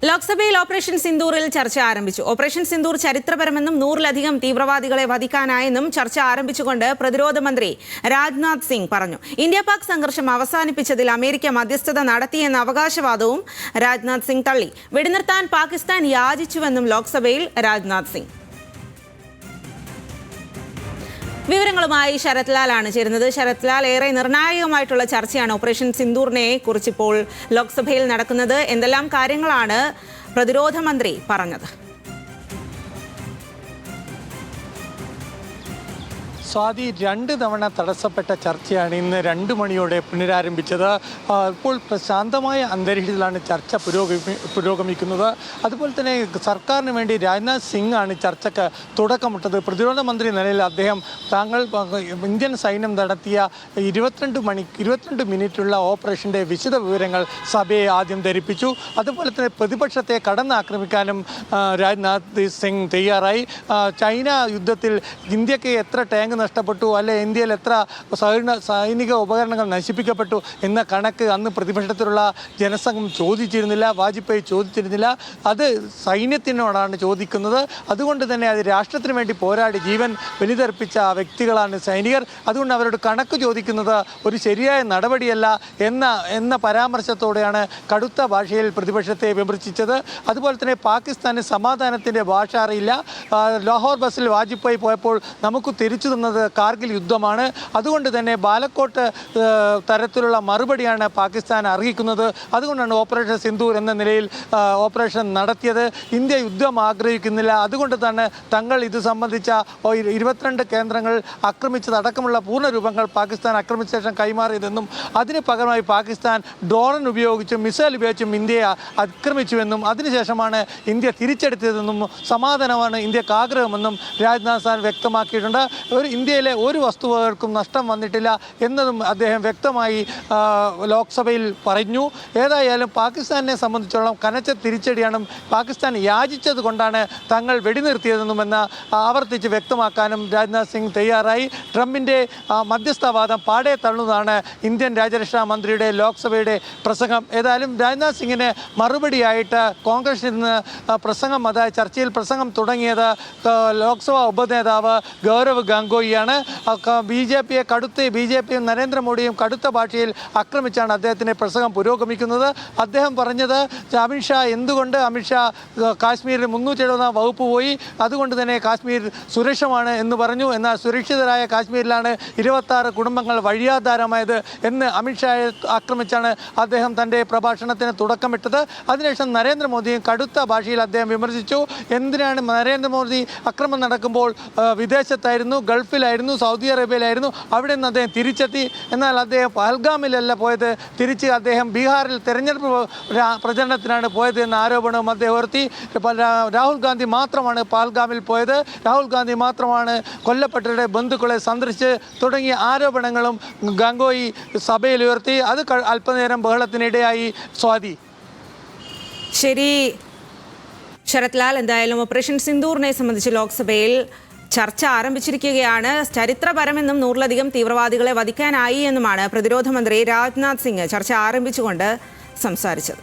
ലോക്സഭയിൽ ഓപ്പറേഷൻ സിന്ദൂറിൽ ചർച്ച ആരംഭിച്ചു. ഓപ്പറേഷൻ സിന്ദൂർ ചരിത്രപരമെന്നും 100-ലധികം തീവ്രവാദികളെ വധിക്കാനായെന്നും ചർച്ച ആരംഭിച്ചുകൊണ്ട് പ്രതിരോധ മന്ത്രി രാജ്നാഥ് സിംഗ് പറഞ്ഞു. ഇന്ത്യ-പാക് സംഘർഷം അവസാനിപ്പിച്ചതിൽ അമേരിക്ക മധ്യസ്ഥത നടത്തിയെന്ന അവകാശവാദവും രാജ്നാഥ് സിംഗ് തള്ളി. വെടിനിർത്താൻ പാകിസ്ഥാൻ യാചിച്ചുവെന്നും ലോക്സഭയിൽ രാജ്നാഥ് സിംഗ്. വിവരങ്ങളുമായി ശരത് ലാലാണ് ചേരുന്നത്. ശരത് ലാൽ, ഏറെ നിർണായകമായിട്ടുള്ള ചർച്ചയാണ് ഓപ്പറേഷൻ സിന്ദൂറിനെ കുറിച്ചിപ്പോൾ ലോക്സഭയിൽ നടക്കുന്നത്. എന്തെല്ലാം കാര്യങ്ങളാണ് പ്രതിരോധ മന്ത്രി പറഞ്ഞത്? സ്വാതി, 2 തവണ തടസ്സപ്പെട്ട ചർച്ചയാണ് ഇന്ന് 2 മണിയോടെ പുനരാരംഭിച്ചത്. ഇപ്പോൾ ശാന്തമായ അന്തരീക്ഷത്തിലാണ് ചർച്ച പുരോഗമിക്കുന്നത്. അതുപോലെ തന്നെ സർക്കാരിന് വേണ്ടി രാജ്നാഥ് സിംഗ് ആണ് ചർച്ചയ്ക്ക് തുടക്കമിട്ടത്. പ്രതിരോധ മന്ത്രി നിലയിൽ അദ്ദേഹം ഇന്ത്യൻ സൈന്യം നടത്തിയ 22 മിനിറ്റുള്ള ഓപ്പറേഷൻ്റെ വിശദ വിവരങ്ങൾ സഭയെ ആദ്യം ധരിപ്പിച്ചു. അതുപോലെ തന്നെ പ്രതിപക്ഷത്തെ കടന്നാക്രമിക്കാനും രാജ്നാഥ് സിംഗ് തയ്യാറായി. ചൈന യുദ്ധത്തിൽ ഇന്ത്യക്ക് എത്ര ടാങ്ക് നഷ്ടപ്പെട്ടു, അല്ലെ ഇന്ത്യയിൽ എത്ര സൈനിക ഉപകരണങ്ങൾ നശിപ്പിക്കപ്പെട്ടു എന്ന കണക്ക് അന്ന് പ്രതിപക്ഷത്തിലുള്ള ജനസംഘം ചോദിച്ചിരുന്നില്ല, വാജ്പേയി ചോദിച്ചിരുന്നില്ല. അത് സൈന്യത്തിനോടാണ് ചോദിക്കുന്നത്. അതുകൊണ്ട് തന്നെ അത് രാഷ്ട്രത്തിന് വേണ്ടി പോരാടി ജീവൻ ബലിതർപ്പിച്ച വ്യക്തികളാണ് സൈനികർ. അതുകൊണ്ട് അവരോട് കണക്ക് ചോദിക്കുന്നത് ഒരു ശരിയായ നടപടിയല്ല എന്ന പരാമർശത്തോടെയാണ് കടുത്ത ഭാഷയിൽ പ്രതിപക്ഷത്തെ വിമർശിച്ചത്. അതുപോലെ തന്നെ പാകിസ്ഥാന് സമാധാനത്തിൻ്റെ ഭാഷ അറിയില്ല. ലാഹോർ ബസ്സിൽ വാജ്പേയി പോയപ്പോൾ നമുക്ക് തിരിച്ചു തന്നത് കാർഗിൽ യുദ്ധമാണ്. അതുകൊണ്ട് തന്നെ ബാലക്കോട്ട് തരത്തിലുള്ള മറുപടിയാണ് പാകിസ്ഥാൻ അർഹിക്കുന്നത്. അതുകൊണ്ടാണ് ഓപ്പറേഷൻ സിന്ദൂർ എന്ന നിലയിൽ ഓപ്പറേഷൻ നടത്തിയത്. ഇന്ത്യ യുദ്ധം ആഗ്രഹിക്കുന്നില്ല. അതുകൊണ്ട് തന്നെ തങ്ങൾ ഇത് സംബന്ധിച്ച 22 കേന്ദ്രങ്ങൾ ആക്രമിച്ചതടക്കമുള്ള പൂർണ്ണരൂപങ്ങൾ പാകിസ്ഥാൻ ആക്രമിച്ച ശേഷം കൈമാറിയതെന്നും അതിന് പകരമായി പാകിസ്ഥാൻ ഡ്രോൺ ഉപയോഗിച്ചും മിസൈൽ ഉപയോഗിച്ചും ഇന്ത്യയെ ആക്രമിച്ചുവെന്നും അതിനുശേഷമാണ് ഇന്ത്യ തിരിച്ചെടുത്തതെന്നും സമാധാനമാണ് ഇന്ത്യക്ക് ആഗ്രഹമെന്നും രാജ്നാഥ് സിംഗ് വ്യക്തമാക്കിയിട്ടുണ്ട്. ഇന്ത്യയിലെ ഒരു വസ്തുവകൾക്കും നഷ്ടം വന്നിട്ടില്ല എന്നതും അദ്ദേഹം വ്യക്തമായി ലോക്സഭയിൽ പറഞ്ഞു. ഏതായാലും പാകിസ്ഥാനെ സംബന്ധിച്ചോളം കനച്ച തിരിച്ചടിയാണ്. പാകിസ്ഥാൻ യാചിച്ചത് കൊണ്ടാണ് തങ്ങൾ വെടിനിർത്തിയതെന്നുമെന്ന് ആവർത്തിച്ച് വ്യക്തമാക്കാനും രാജ്നാഥ് സിംഗ് തയ്യാറായി. ട്രംപിൻ്റെ മധ്യസ്ഥവാദം പാടെ തള്ളുന്നതാണ് ഇന്ത്യൻ രാജ്യരക്ഷാ മന്ത്രിയുടെ ലോക്സഭയുടെ പ്രസംഗം. ഏതായാലും രാജ്നാഥ് സിംഗിന് മറുപടിയായിട്ട് കോൺഗ്രസിൽ നിന്ന് ചർച്ചയിൽ പ്രസംഗം തുടങ്ങിയത് ലോക്സഭാ ഉപനേതാവ് ഗൗരവ് ഗാംഗോയിയാണ്. ബി ജെ പിയും നരേന്ദ്രമോദിയും കടുത്ത ഭാഷയിൽ ആക്രമിച്ചാണ് അദ്ദേഹത്തിൻ്റെ പ്രസംഗം പുരോഗമിക്കുന്നത്. അദ്ദേഹം പറഞ്ഞത് അമിത്ഷാ കാശ്മീരിൽ 370 വകുപ്പ് പോയി, അതുകൊണ്ട് തന്നെ കാശ്മീർ സുരക്ഷമാണ് എന്ന് പറഞ്ഞു. എന്നാൽ സുരക്ഷിതരായ കാശ്മീരിലാണ് 26 കുടുംബങ്ങൾ വഴിയാധാരമായത് എന്ന് അമിത്ഷായെ ആക്രമിച്ചാണ് അദ്ദേഹം തൻ്റെ പ്രഭാഷണത്തിന് തുടക്കമിട്ടത്. അതിനുശേഷം നരേന്ദ്രമോദിയും കടുത്ത ഭാഷയിൽ അദ്ദേഹം വിമർശിച്ചു. എന്തിനാണ് നരേന്ദ്രമോദി ആക്രമണം നടക്കുമ്പോൾ വിദേശത്തായിരുന്നു, ഗൾഫിലായിരുന്നു, സൗദി അറേബ്യയിലായിരുന്നു, അവിടെ നിന്ന് അദ്ദേഹം തിരിച്ചെത്തി. എന്നാൽ അദ്ദേഹം പഹൽഗാമിലല്ല പോയത്, തിരിച്ച് അദ്ദേഹം ബീഹാറിൽ തെരഞ്ഞെടുപ്പ് പ്രചരണത്തിനാണ് പോയത് എന്ന ആരോപണവും അദ്ദേഹം ഉയർത്തി. രാഹുൽ ഗാന്ധി മാത്രമാണ് പഹൽഗാമിൽ പോയത്, രാഹുൽ ഗാന്ധി മാത്രമാണ് കൊല്ലപ്പെട്ടവരുടെ ബന്ധുക്കളെ സന്ദർശിച്ച് തുടങ്ങിയ ആരോപണങ്ങളും ഗാംഗോയി സഭയിൽ ഉയർത്തി. അത് അല്പനേരം ബഹളത്തിനിടയായി. സ്വാതി. ശരി ശരത് ലാൽ, എന്തായാലും ഓപ്പറേഷൻ സിന്ദൂറിനെ സംബന്ധിച്ച് ലോക്സഭയിൽ ചർച്ച ആരംഭിച്ചിരിക്കുകയാണ്. ചരിത്രപരമെന്നും 100-ലധികം തീവ്രവാദികളെ വധിക്കാനായി എന്നുമാണ് പ്രതിരോധ മന്ത്രി രാജ്നാഥ് സിംഗ് ചർച്ച ആരംഭിച്ചുകൊണ്ട് സംസാരിച്ചത്.